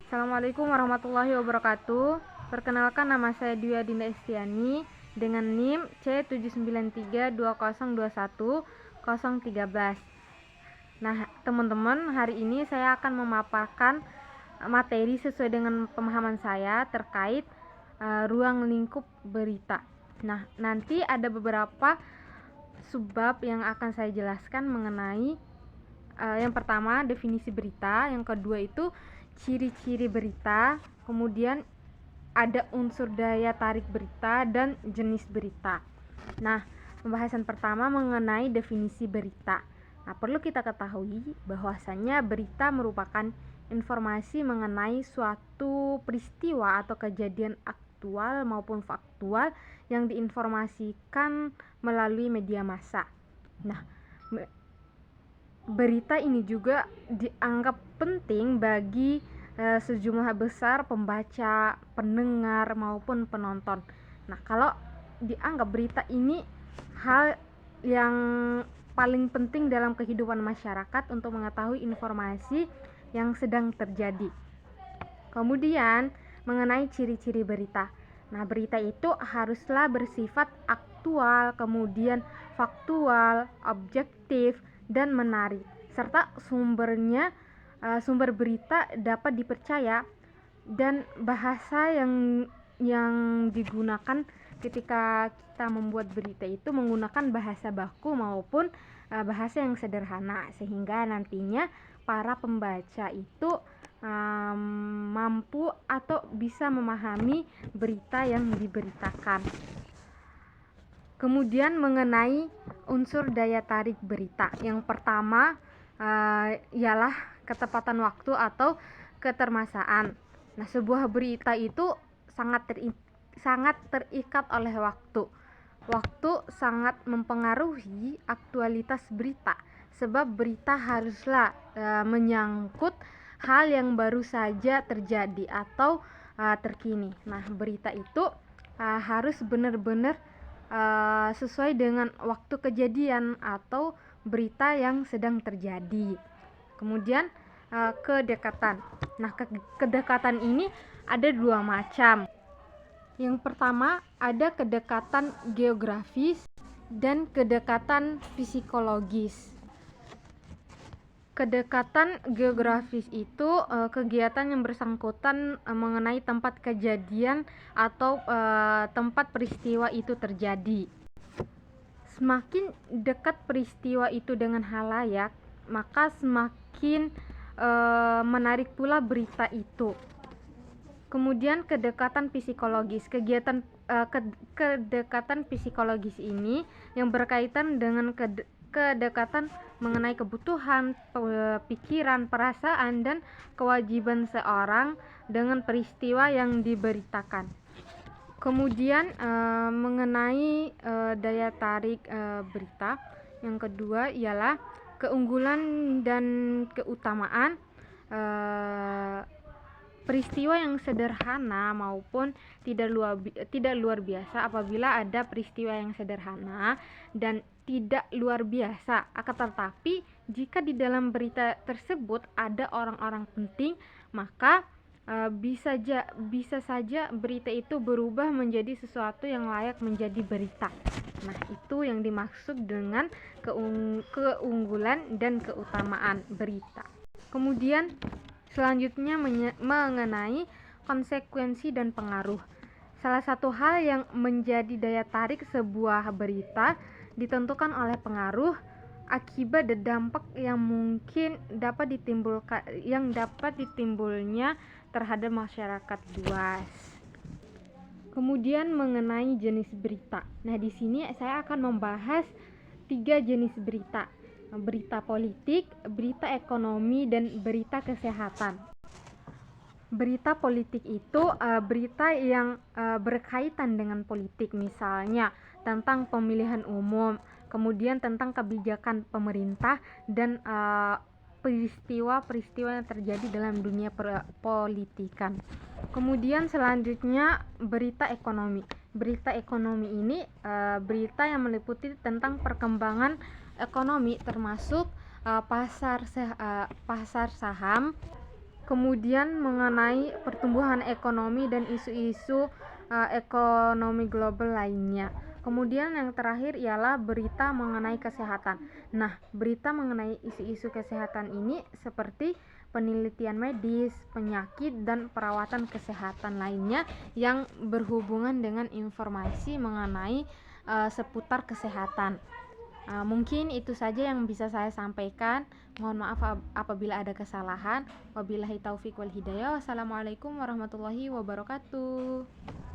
Assalamualaikum warahmatullahi wabarakatuh. Perkenalkan, nama saya Dwi Adinda Estiani dengan NIM C7932021013. Nah, teman-teman, hari ini saya akan memaparkan materi sesuai dengan pemahaman saya terkait ruang lingkup berita. Nah, nanti ada beberapa subbab yang akan saya jelaskan mengenai yang pertama definisi berita, yang kedua itu ciri-ciri berita, kemudian ada unsur daya tarik berita dan jenis berita. Nah, pembahasan pertama mengenai definisi berita. Nah, perlu kita ketahui bahwasannya berita merupakan informasi mengenai suatu peristiwa atau kejadian aktual maupun faktual yang diinformasikan melalui media massa. Nah, berita ini juga dianggap penting bagi sejumlah besar pembaca, pendengar maupun penonton. Nah, kalau dianggap berita ini hal yang paling penting dalam kehidupan masyarakat untuk mengetahui informasi yang sedang terjadi. Kemudian mengenai ciri-ciri berita. Nah, berita itu haruslah bersifat aktual, kemudian faktual, objektif, dan menarik, serta sumber berita dapat dipercaya, dan bahasa yang digunakan ketika kita membuat berita itu menggunakan bahasa baku maupun bahasa yang sederhana, sehingga nantinya para pembaca itu mampu atau bisa memahami berita yang diberitakan. Kemudian mengenai unsur daya tarik berita. Yang pertama ialah ketepatan waktu atau ketermasaan. Nah, sebuah berita itu sangat terikat oleh waktu. Waktu sangat mempengaruhi aktualitas berita, sebab berita haruslah menyangkut hal yang baru saja terjadi atau terkini. Nah, berita itu harus benar-benar sesuai dengan waktu kejadian atau berita yang sedang terjadi. Kemudian kedekatan. Nah, kedekatan ini ada dua macam. Yang pertama ada kedekatan geografis dan kedekatan psikologis. Kedekatan geografis itu kegiatan yang bersangkutan mengenai tempat kejadian atau tempat peristiwa itu terjadi. Semakin dekat peristiwa itu dengan halayak, maka semakin menarik pula berita itu. Kemudian kedekatan psikologis. Kedekatan psikologis ini yang berkaitan dengan kedekatan mengenai kebutuhan, pikiran, perasaan, dan kewajiban seorang dengan peristiwa yang diberitakan. Kemudian mengenai daya tarik berita, yang kedua ialah keunggulan dan keutamaan. Peristiwa yang sederhana maupun tidak luar biasa. Apabila ada peristiwa yang sederhana dan tidak luar biasa, akan tetapi jika di dalam berita tersebut ada orang-orang penting, maka bisa saja berita itu berubah menjadi sesuatu yang layak menjadi berita. Nah, itu yang dimaksud dengan keunggulan dan keutamaan berita. Kemudian selanjutnya mengenai konsekuensi dan pengaruh. Salah satu hal yang menjadi daya tarik sebuah berita ditentukan oleh pengaruh, akibat dan dampak yang mungkin dapat ditimbulnya terhadap masyarakat luas. Kemudian mengenai jenis berita. Nah, di sini saya akan membahas 3 jenis berita. Berita politik, berita ekonomi, dan berita kesehatan. Berita politik itu berita yang berkaitan dengan politik, misalnya tentang pemilihan umum, kemudian tentang kebijakan pemerintah dan peristiwa-peristiwa yang terjadi dalam dunia politikan. Kemudian selanjutnya berita ekonomi. Berita ekonomi ini berita yang meliputi tentang perkembangan ekonomi, termasuk pasar saham, kemudian mengenai pertumbuhan ekonomi dan isu-isu ekonomi global lainnya. Kemudian yang terakhir ialah berita mengenai kesehatan. Nah, berita mengenai isu-isu kesehatan ini seperti penelitian medis, penyakit, dan perawatan kesehatan lainnya yang berhubungan dengan informasi mengenai seputar kesehatan. Mungkin itu saja yang bisa saya sampaikan. Mohon maaf apabila ada kesalahan. Wabillahi taufiq wal hidayah. Wassalamualaikum warahmatullahi wabarakatuh.